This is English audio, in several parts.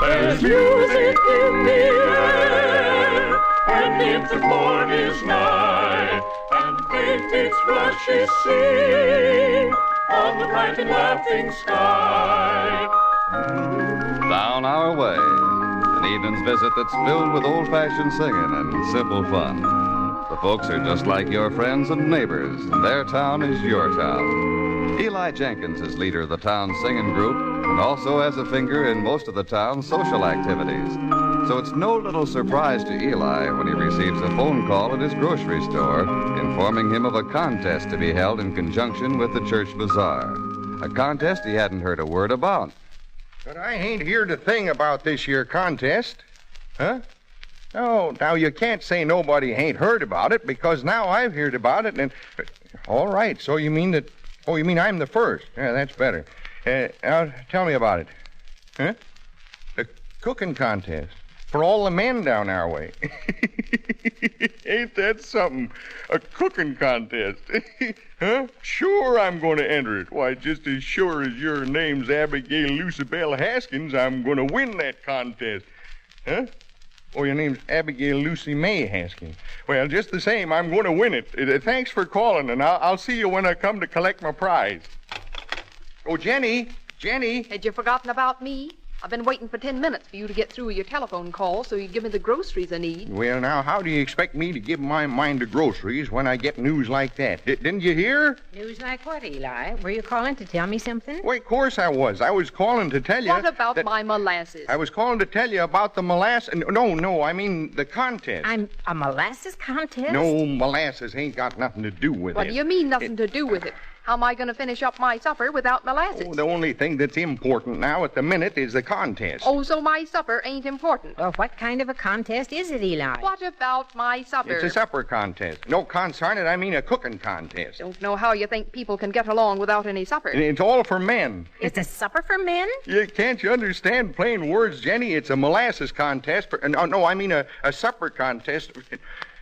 There's music in the air, and the eve of morn is nigh, and faith its flushes sing on the bright and laughing sky. Down our way, an evening's visit that's filled with old-fashioned singing and simple fun. The folks are just like your friends and neighbors, and their town is your town. Eli Jenkins is leader of the town's singing group and also has a finger in most of the town's social activities. So it's no little surprise to Eli when he receives a phone call at his grocery store informing him of a contest to be held in conjunction with the church bazaar. A contest he hadn't heard a word about. But I ain't heard a thing about this here contest. Huh? No, now you can't say nobody ain't heard about it, because now I've heard about it, and... All right, so you mean that... Oh, you mean I'm the first? Yeah, that's better. Now, tell me about it. Huh? The cooking contest. For all the men down our way. Ain't that something? A cooking contest. Huh? Sure I'm going to enter it. Why, just as sure as your name's Abigail Lucibel Haskins, I'm going to win that contest. Huh? Oh, your name's Abigail Lucy May Haskins. Well, just the same, I'm going to win it. Thanks for calling, and I'll see you when I come to collect my prize. Oh, Jenny! Had you forgotten about me? I've been waiting for 10 minutes for you to get through with your telephone call so you give me the groceries I need. Well, now, how do you expect me to give my mind to groceries when I get news like that? Didn't you hear? News like what, Eli? Were you calling to tell me something? Well, of course I was. I was calling to tell you... What about my molasses? I was calling to tell you about the molasses... No, I mean the contest. A molasses contest? No, molasses ain't got nothing to do with it. What do you mean, nothing to do with it? How am I going to finish up my supper without molasses? Oh, the only thing that's important now at the minute is the contest. Oh, so my supper ain't important. Well, what kind of a contest is it, Eli? What about my supper? It's a supper contest. No, consarn it, I mean a cooking contest. Don't know how you think people can get along without any supper. And it's all for men. It's a supper for men? Yeah, can't you understand plain words, Jenny? It's a molasses contest. No, I mean a supper contest.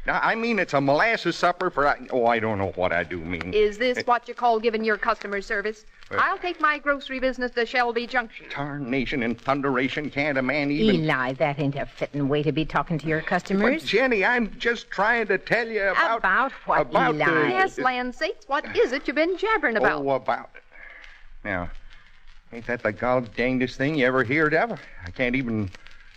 Now, I mean, it's a molasses supper for... I don't know what I do mean. Is this what you call giving your customers service? I'll take my grocery business to Shelby Junction. Tarnation and thunderation, can't a man even... Eli, that ain't a fitting way to be talking to your customers. But, Jenny, I'm just trying to tell you about... About what, Eli? Yes, land sakes, what is it you've been jabbering about? Oh, about it. Now, ain't that the god-dangdest thing you ever heard of? I can't even...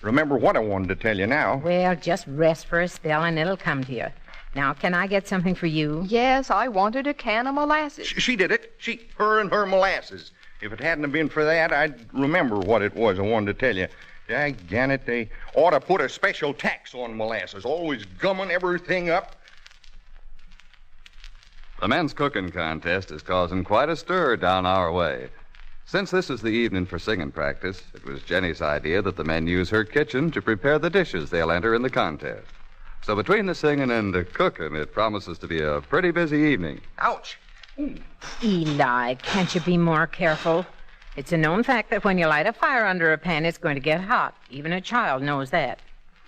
remember what I wanted to tell you now. Well, just rest for a spell and it'll come to you. Now, can I get something for you? Yes, I wanted a can of molasses. She did it. Her and her molasses. If it hadn't have been for that, I'd remember what it was I wanted to tell you. Daggone it, they ought to put a special tax on molasses, always gumming everything up. The men's cooking contest is causing quite a stir down our way. Since this is the evening for singing practice, it was Jenny's idea that the men use her kitchen to prepare the dishes they'll enter in the contest. So between the singing and the cooking, it promises to be a pretty busy evening. Ouch! Eli, can't you be more careful? It's a known fact that when you light a fire under a pan, it's going to get hot. Even a child knows that.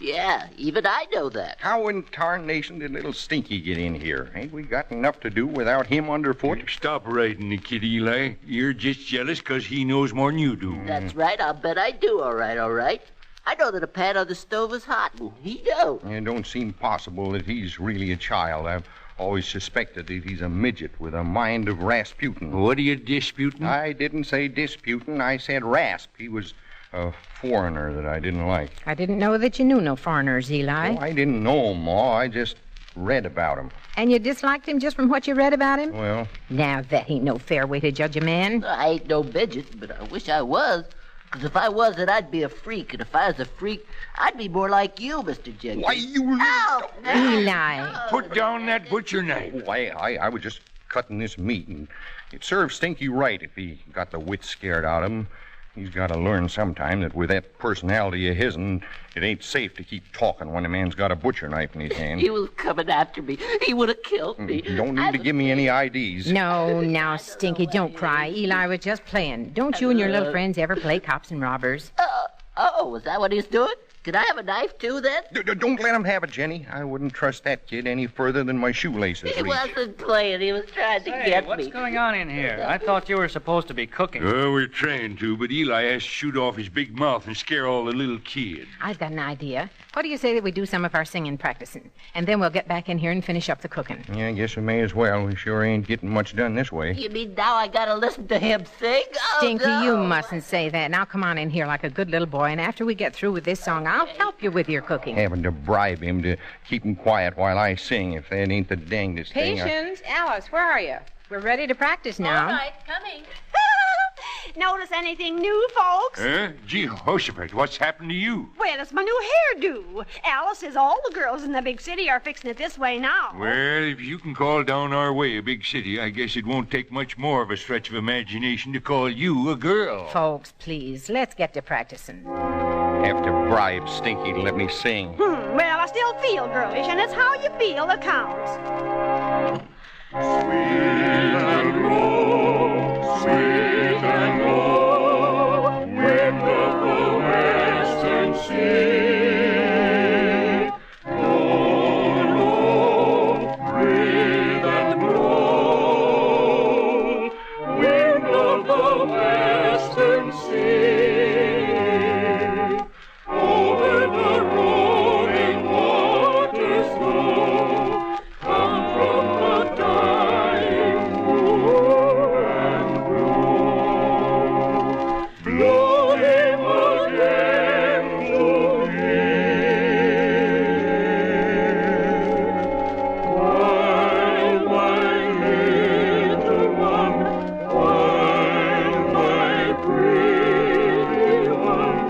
Yeah, even I know that. How in tarnation did little Stinky get in here? Ain't we got enough to do without him underfoot? Stop riding the kid, Eli. You're just jealous because he knows more than you do. That's right. I'll bet I do. All right. I know that a pan on the stove is hot, and he don't. It don't seem possible that he's really a child. I've always suspected that he's a midget with a mind of Rasputin. What are you disputing? I didn't say disputin'. I said rasp. He was a foreigner that I didn't like. I didn't know that you knew no foreigners, Eli. Oh, I didn't know him, Ma. I just read about him. And you disliked him just from what you read about him? Well... Now, that ain't no fair way to judge a man. I ain't no midget, but I wish I was. Because if I was, then I'd be a freak. And if I was a freak, I'd be more like you, Mr. Jenkins. Why, you... Ow! Eli. Put down that butcher knife. Oh, I was just cutting this meat, and it served Stinky right if he got the wits scared out of him. He's got to learn sometime that with that personality of his'n, it ain't safe to keep talking when a man's got a butcher knife in his hand. He was coming after me. He would have killed me. You don't need to give me any IDs. No, now, Stinky, don't cry. Eli was just playing. Don't you and your little friends ever play cops and robbers? Was that what he's doing? Could I have a knife, too, then? Don't let him have it, Jenny. I wouldn't trust that kid any further than my shoelaces He reach. wasn't playing. He was trying to get me. What's going on in here? I thought you were supposed to be cooking. We're trying to, but Eli has to shoot off his big mouth and scare all the little kids. I've got an idea. What do you say that we do some of our singing practicing? And then we'll get back in here and finish up the cooking. Yeah, I guess we may as well. We sure ain't getting much done this way. You mean now I gotta listen to him sing? Oh, Stinky, no. you mustn't say that. Now come on in here like a good little boy, and after we get through with this song, I'll help you with your cooking. Having to bribe him to keep him quiet while I sing, if that ain't the dangest thing. Patience, Alice, where are you? We're ready to practice now. All right, coming. Notice anything new, folks? Gee, Hoshaphat, what's happened to you? Well, it's my new hairdo. Alice says all the girls in the big city are fixing it this way now. Well, if you can call down our way a big city, I guess it won't take much more of a stretch of imagination to call you a girl. Folks, please, let's get to practicing. Have to bribe Stinky to let me sing. Well, I still feel girlish, and it's how you feel that counts. Sweet and low, sweet and low, wind of the western sea. Blow low, breathe and blow, wind of the western sea. Over the rolling waters flow, come from the dying moon and blow. Blow him again to hear. While my little one, while my pretty one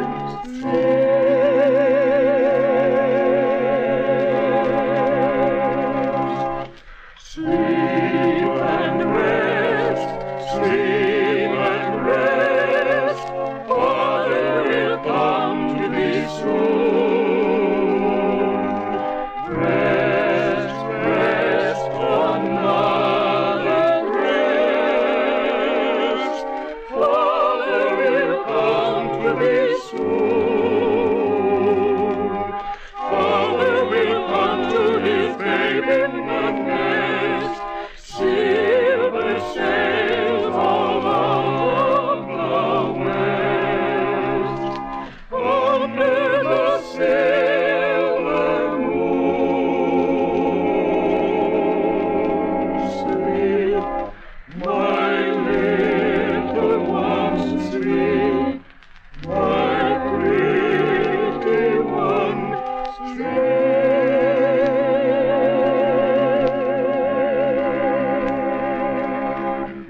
sleep and rest, sleep and rest. Father will come to thee soon. Rest, rest on mother breast. Father will come to thee soon. Father will come to his babe in the nest. Silver sails all out of the west. Under the silver moon. Sleep, my little ones, sleep. My pretty one,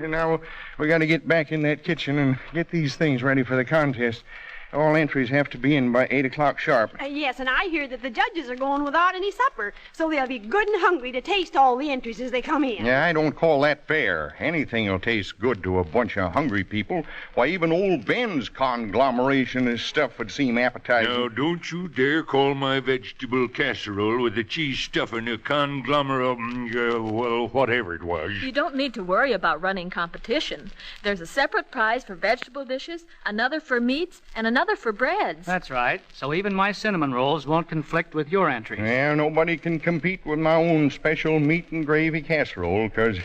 And now we got to get back in that kitchen and get these things ready for the contest. All entries have to be in by 8 o'clock sharp. Yes, and I hear that the judges are going without any supper, so they'll be good and hungry to taste all the entries as they come in. Yeah, I don't call that fair. Anything will taste good to a bunch of hungry people. Why, even old Ben's conglomeration of stuff would seem appetizing. Now, don't you dare call my vegetable casserole with the cheese stuffing a conglomerate, well, whatever it was. You don't need to worry about running competition. There's a separate prize for vegetable dishes, another for meats, and another for breads. That's right. So even my cinnamon rolls won't conflict with your entries. Yeah, nobody can compete with my own special meat and gravy casserole, 'cause,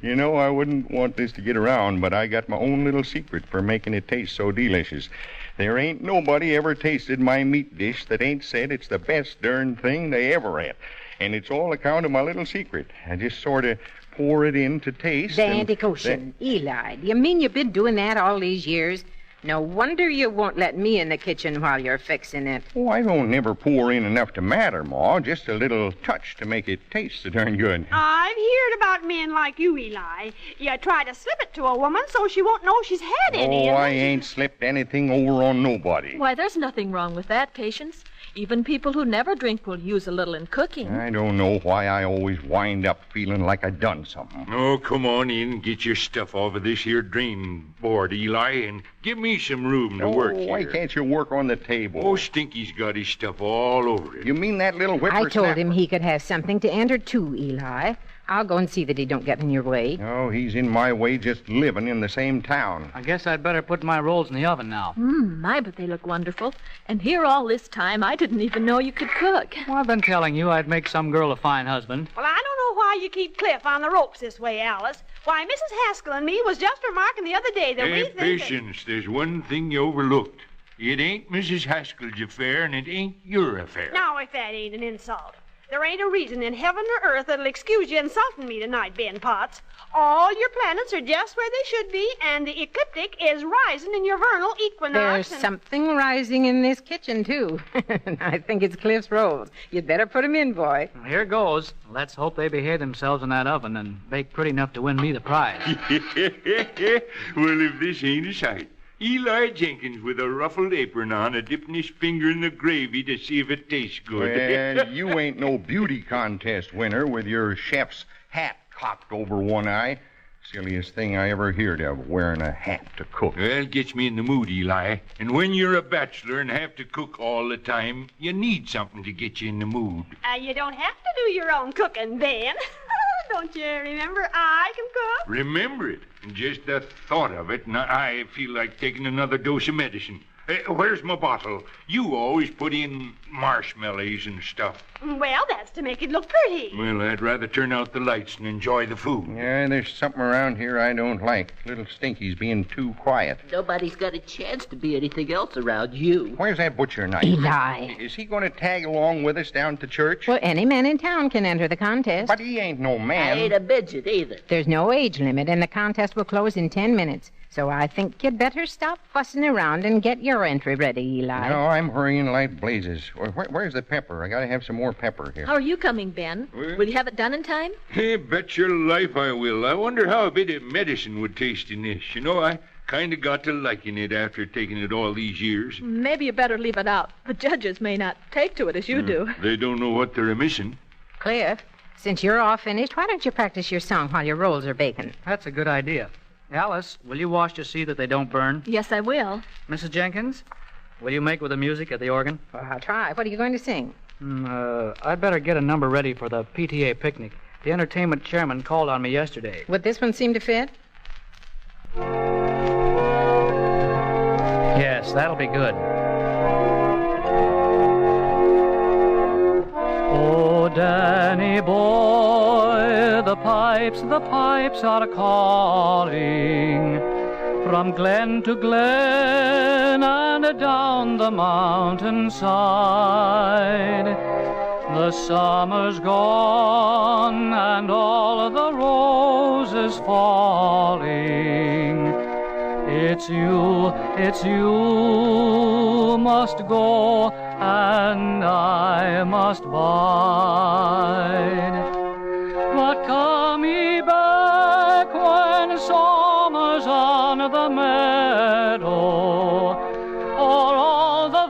you know, I wouldn't want this to get around, but I got my own little secret for making it taste so delicious. There ain't nobody ever tasted my meat dish that ain't said it's the best darn thing they ever had. And it's all account of my little secret. I just sort of pour it in to taste. Dandy Koshin, Eli, do you mean you've been doing that all these years? No wonder you won't let me in the kitchen while you're fixing it. Oh, I don't never pour in enough to matter, Ma. Just a little touch to make it taste so darn good. I've heard about men like you, Eli. You try to slip it to a woman so she won't know she's had any. Oh, I ain't slipped anything over on nobody. Why, there's nothing wrong with that, Patience. Even people who never drink will use a little in cooking. I don't know why I always wind up feeling like I done something. Oh, come on in and get your stuff off of this here drain board, Eli, and give me some room to work here. Why can't you work on the table? Oh, Stinky's got his stuff all over it. You mean that little I whippersnapper? told him he could have something to enter, too, Eli. I'll go and see that he don't get in your way. Oh, he's in my way just living in the same town. I guess I'd better put my rolls in the oven now. My, but they look wonderful. And here all this time, I didn't even know you could cook. Well, I've been telling you I'd make some girl a fine husband. Well, I don't know why you keep Cliff on the ropes this way, Alice. Why, Mrs. Haskell and me was just remarking the other day that we think... Patience, there's one thing you overlooked. It ain't Mrs. Haskell's affair, and it ain't your affair. Now, if that ain't an insult. There ain't a reason in heaven or earth that'll excuse you insulting me tonight, Ben Potts. All your planets are just where they should be, and the ecliptic is rising in your vernal equinox. There's something rising in this kitchen, too. I think it's Cliff's rolls. You'd better put 'em in, boy. Here goes. Let's hope they behave themselves in that oven and bake pretty enough to win me the prize. Well, if this ain't a sight. Eli Jenkins with a ruffled apron on, dipping his finger in the gravy to see if it tastes good. Well, you ain't no beauty contest winner with your chef's hat cocked over one eye. Silliest thing I ever heard of, wearing a hat to cook. Well, it gets me in the mood, Eli. And when you're a bachelor and have to cook all the time, you need something to get you in the mood. You don't have to do your own cooking, Ben. Don't you remember I can cook? Remember it. And just the thought of it, and I feel like taking another dose of medicine. Where's my bottle? You always put in marshmallows and stuff. Well, that's to make it look pretty. Well, I'd rather turn out the lights and enjoy the food. Yeah, there's something around here I don't like. Little Stinky's being too quiet. Nobody's got a chance to be anything else around you. Where's that butcher knife? Eli. Is he going to tag along with us down to church? Well, any man in town can enter the contest. But he ain't no man. I ain't a midget either. There's no age limit, and the contest will close in 10 minutes. So I think you'd better stop fussing around and get your entry ready, Eli. No, I'm hurrying like blazes. Where's the pepper? I gotta have some more pepper here. How are you coming, Ben? Well? Will you have it done in time? Hey, bet your life I will. I wonder how a bit of medicine would taste in this. You know, I kind of got to liking it after taking it all these years. Maybe you better leave it out. The judges may not take to it as you do. They don't know what they're missing. Cliff, since you're all finished, why don't you practice your song while your rolls are baking? That's a good idea. Alice, will you watch to see that they don't burn? Yes, I will. Mrs. Jenkins, will you make with the music at the organ? Well, I'll try. What are you going to sing? I'd better get a number ready for the PTA picnic. The entertainment chairman called on me yesterday. Would this one seem to fit? Yes, that'll be good. Oh, Danny boy, the pipes are calling from glen to glen and down the mountainside. The summer's gone and all the roses falling. It's you must go and I must bide. But come ye back when summer's on the meadow, or all the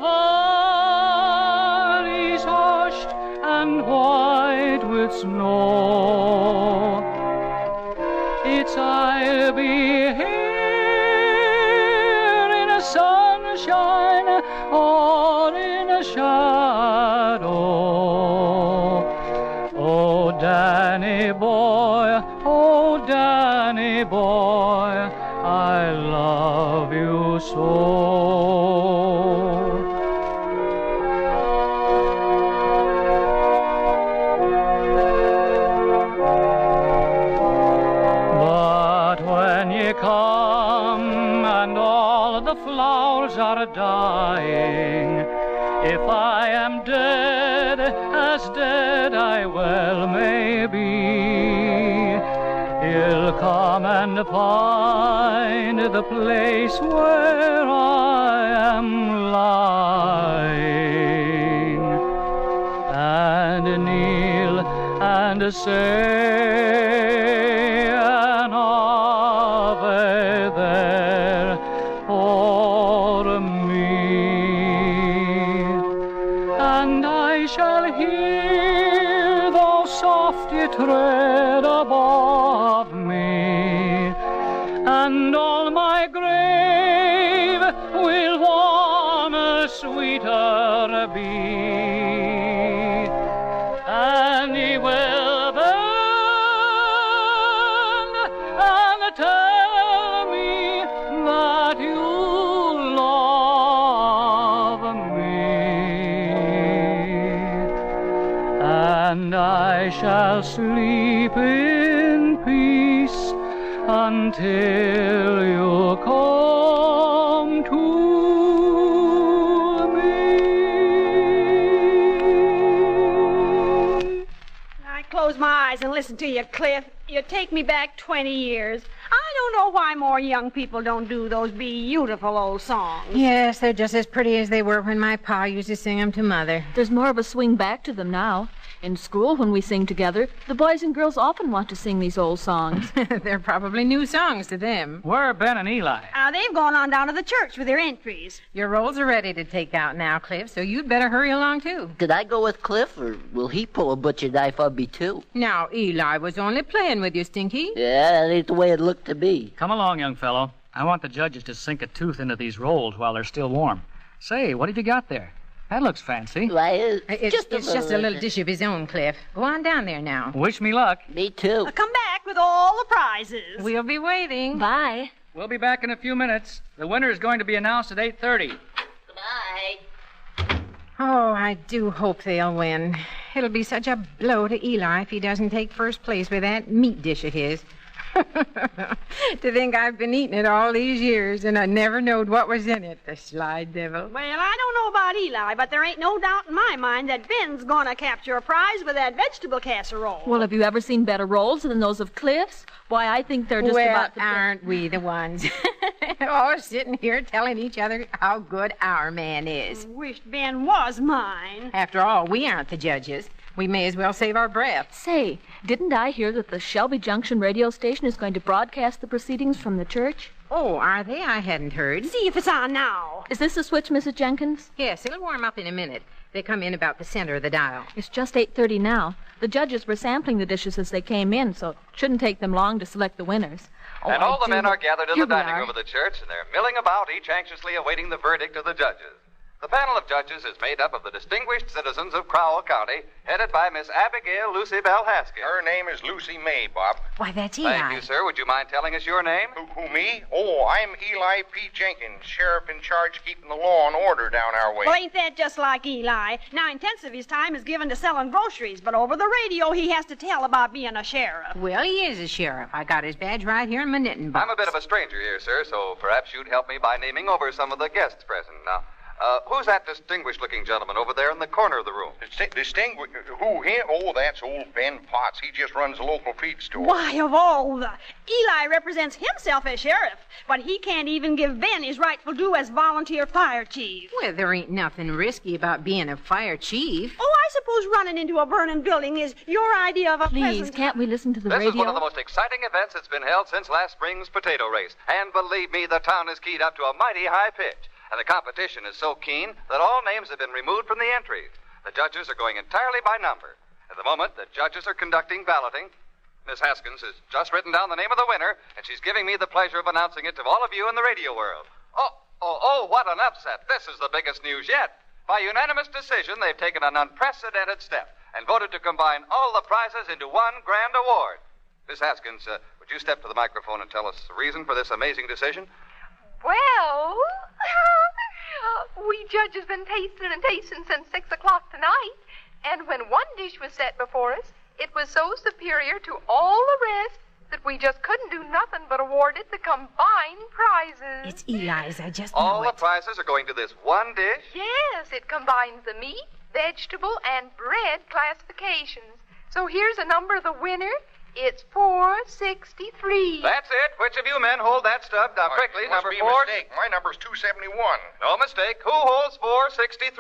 valleys hushed and white with snow. It's I'll be here in a sunshine or in a shadow. Oh, Danny boy, I love you so. But when you come and all the flowers are dying, if I am dead, as dead I well may be, you'll come and find the place where I am lying, and kneel and say an Ave there for me, and I shall hear those softly tread above me, and all my grave will warmer, sweeter be, and he will bear I shall sleep in peace until you come to me. I close my eyes and listen to you, Cliff. You take me back 20 years. I don't know why more young people don't do those beautiful old songs. Yes, they're just as pretty as they were when my pa used to sing them to Mother. There's more of a swing back to them now. In school, when we sing together, the boys and girls often want to sing these old songs. They're probably new songs to them. Where are Ben and Eli? They've gone on down to the church with their entries. Your rolls are ready to take out now, Cliff, so you'd better hurry along, too. Did I go with Cliff, or will he pull a butcher knife on me, too? Now, Eli was only playing with you, Stinky. Yeah, that ain't the way it looked to me. Come along, young fellow. I want the judges to sink a tooth into these rolls while they're still warm. Say, what have you got there? That looks fancy. Why, It's just a little dish of his own, Cliff. Go on down there now. Wish me luck. Me too. Come back with all the prizes. We'll be waiting. Bye. We'll be back in a few minutes. The winner is going to be announced at 8:30. Goodbye. Oh, I do hope they'll win. It'll be such a blow to Eli if he doesn't take first place with that meat dish of his. To think I've been eating it all these years and I never knowed what was in it, the sly devil. Well, I don't know about Eli, but there ain't no doubt in my mind that Ben's gonna capture a prize with that vegetable casserole. Well, have you ever seen better rolls than those of Cliff's? Why, I think they're just about the... aren't we the ones? All sitting here telling each other how good our man is. Wished Ben was mine. After all, we aren't the judges. We may as well save our breath. Say, didn't I hear that the Shelby Junction radio station is going to broadcast the proceedings from the church? Oh, are they? I hadn't heard. See if it's on now. Is this the switch, Mrs. Jenkins? Yes, it'll warm up in a minute. They come in about the center of the dial. It's just 8:30 now. The judges were sampling the dishes as they came in, so it shouldn't take them long to select the winners. Oh, And all the men are gathered in Here the we dining are. room of the church, and they're milling about, each anxiously awaiting the verdict of the judges. The panel of judges is made up of the distinguished citizens of Crowell County, headed by Miss Abigail Lucy Bell Haskins. Her name is Lucy May, Bob. Why, that's Eli. Thank you, sir. Would you mind telling us your name? Who, me? Oh, I'm Eli P. Jenkins, sheriff in charge of keeping the law and order down our way. Well, ain't that just like Eli? 9/10 of his time is given to selling groceries, but over the radio he has to tell about being a sheriff. Well, he is a sheriff. I got his badge right here in my knitting box. I'm a bit of a stranger here, sir, so perhaps you'd help me by naming over some of the guests present. Now, who's that distinguished-looking gentleman over there in the corner of the room? Distinguished? Who, him? Oh, that's old Ben Potts. He just runs a local feed store. Why, of all the... Eli represents himself as sheriff, but he can't even give Ben his rightful due as volunteer fire chief. Well, there ain't nothing risky about being a fire chief. Oh, I suppose running into a burning building is your idea of a Please, pleasant... can't we listen to the This radio? is one of the most exciting events that's been held since last spring's potato race. And believe me, the town is keyed up to a mighty high pitch. And the competition is so keen that all names have been removed from the entries. The judges are going entirely by number. At the moment, the judges are conducting balloting. Miss Haskins has just written down the name of the winner, and she's giving me the pleasure of announcing it to all of you in the radio world. Oh, what an upset. This is the biggest news yet. By unanimous decision, they've taken an unprecedented step and voted to combine all the prizes into one grand award. Miss Haskins, would you step to the microphone and tell us the reason for this amazing decision? Well, we judges been tasting and tasting since 6 o'clock tonight. And when one dish was set before us, it was so superior to all the rest that we just couldn't do nothing but award it the combined prizes. It's Eli's. I just know All the it. prizes are going to this one dish? Yes, it combines the meat, vegetable, and bread classifications. So here's a number of the winner. It's 463. That's it. Which of you men hold that stub? Now, quickly, It must number be a 4. mistake. My number's 271. No mistake. Who holds 463?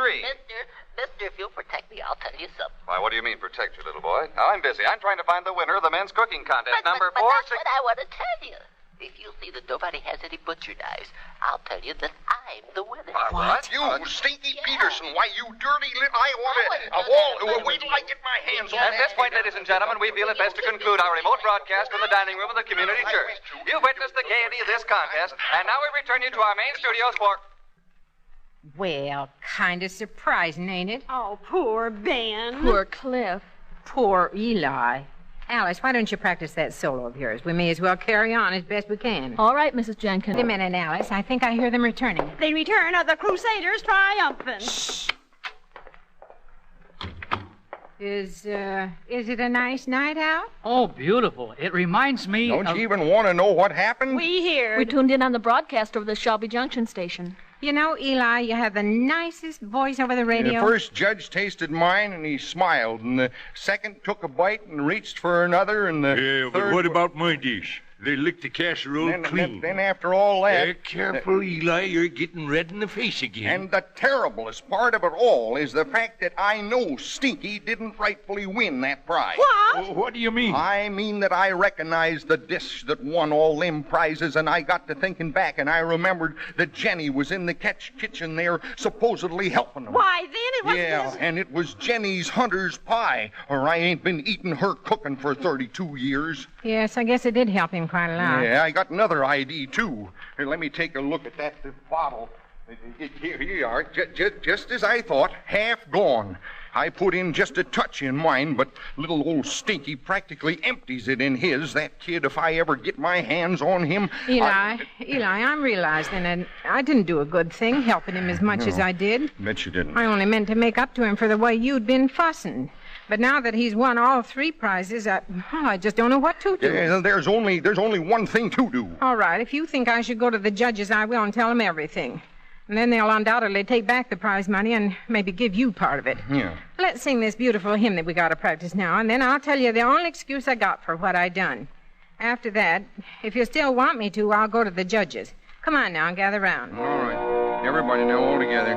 Mister, if you'll protect me, I'll tell you something. Why, what do you mean, protect you, little boy? Now, I'm busy. I'm trying to find the winner of the men's cooking contest. Number but 4. that's what I want to tell you. If you see that nobody has any butcher knives, I'll tell you that I'm the winner. What? You, Stinky Peterson. Why, you dirty little... I want I to... wouldn't Wait till I get my hands on At that. this point, ladies and gentlemen, we feel it best to conclude our remote broadcast from the dining room of the community church. You've witnessed the gaiety of this contest, and now we return you to our main studios for... Well, kind of surprising, ain't it? Oh, poor Ben. Poor Cliff. Poor Eli. Alice, why don't you practice that solo of yours? We may as well carry on as best we can. All right, Mrs. Jenkins. Wait a minute, Alice. I think I hear them returning. The return of the Crusaders triumphant. Is it a nice night out? Oh, beautiful. It reminds me Don't of... you even want to know what happened? We hear. We tuned in on the broadcast over the Shelby Junction station. You know, Eli, you have the nicest voice over the radio. The first judge tasted mine, and he smiled. And the second took a bite and reached for another. And the Yeah, but third... what about my dish? They licked the casserole clean. Then after all that... Careful, Eli. You're getting red in the face again. And the terriblest part of it all is the fact that I know Stinky didn't rightfully win that prize. What? What do you mean? I mean that I recognized the dish that won all them prizes, and I got to thinking back, and I remembered that Jenny was in the kitchen there supposedly helping them. Why, then it was this... and it was Jenny's hunter's pie, or I ain't been eating her cooking for 32 years. Yes, I guess it did help him quite a lot. Yeah, I got another ID, too. Here, let me take a look at that bottle. Here you are, just as I thought, half gone. I put in just a touch in mine, but little old Stinky practically empties it in his. That kid, if I ever get my hands on him... Eli, I'm realizing that I didn't do a good thing helping him as much as I did. Bet you didn't. I only meant to make up to him for the way you'd been fussing. But now that he's won all 3 prizes, I just don't know what to do. Yeah, there's only one thing to do. All right, if you think I should go to the judges, I will and tell them everything. And then they'll undoubtedly take back the prize money and maybe give you part of it. Yeah. Let's sing this beautiful hymn that we got to practice now, and then I'll tell you the only excuse I got for what I done. After that, if you still want me to, I'll go to the judges. Come on now and gather round. All right. Everybody now all together.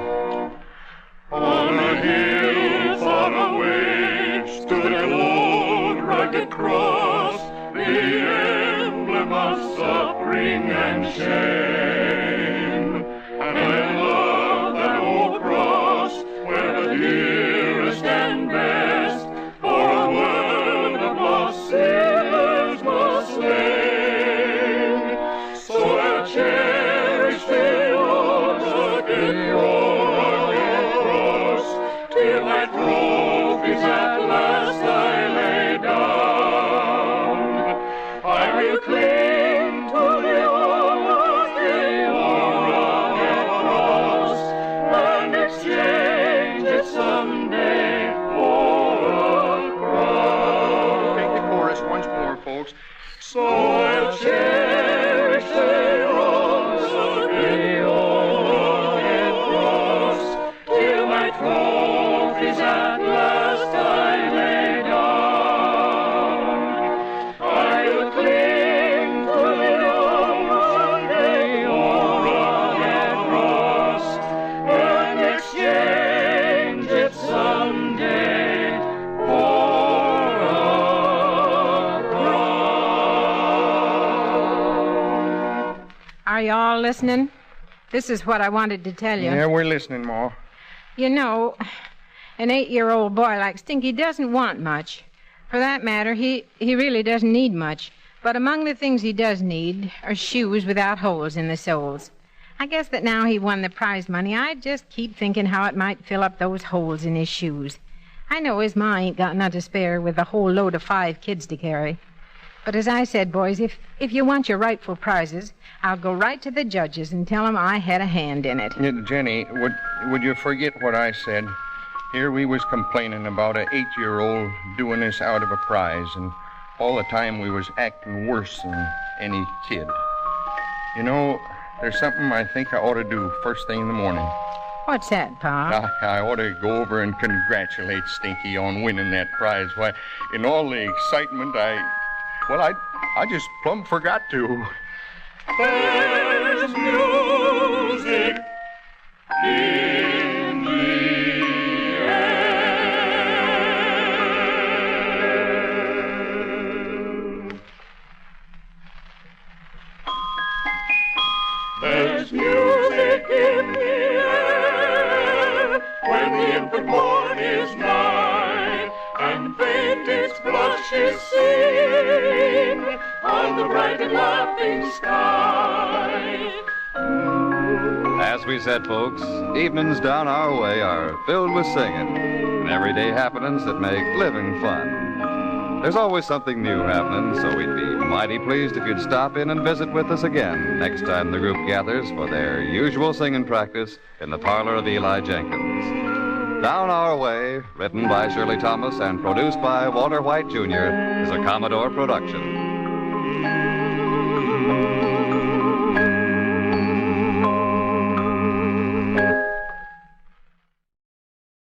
On a hill far away stood an old rugged cross, the emblem of suffering and shame. And I love that old cross where the dearest and best for a world of lost sinners was slain. So I'll cherish the old rugged cross till my trophies at last I lay down. I will cling to the old cross and exchange it someday for a crown. Take the chorus once more, folks. So I'll cherish the old cross till my trophies at last I lay down. I will cling to the old cross and exchange it someday for a crown. Are you all listening? This is what I wanted to tell you. Yeah, we're listening, Ma. You know, an 8-year-old boy like Stinky doesn't want much. For that matter, he really doesn't need much. But among the things he does need are shoes without holes in the soles. I guess that now he won the prize money, I just keep thinking how it might fill up those holes in his shoes. I know his ma ain't got none to spare with a whole load of 5 kids to carry. But as I said, boys, if you want your rightful prizes, I'll go right to the judges and tell them I had a hand in it. Yeah, Jenny, would you forget what I said? Here we was complaining about a 8-year-old doing this out of a prize, and all the time we was acting worse than any kid. You know, there's something I think I ought to do first thing in the morning. What's that, Pa? I ought to go over and congratulate Stinky on winning that prize. Why, in all the excitement, I just plumb forgot to. There's music in the air. There's music in the air when the infant morn is nigh, and faint its blushes sing on the bright and laughing sky. As we said, folks, evenings down our way are filled with singing and everyday happenings that make living fun. There's always something new happening, so we'd be mighty pleased if you'd stop in and visit with us again next time the group gathers for their usual singing practice in the parlor of Eli Jenkins. Down Our Way, written by Shirley Thomas and produced by Walter White, Jr., is a Commodore production.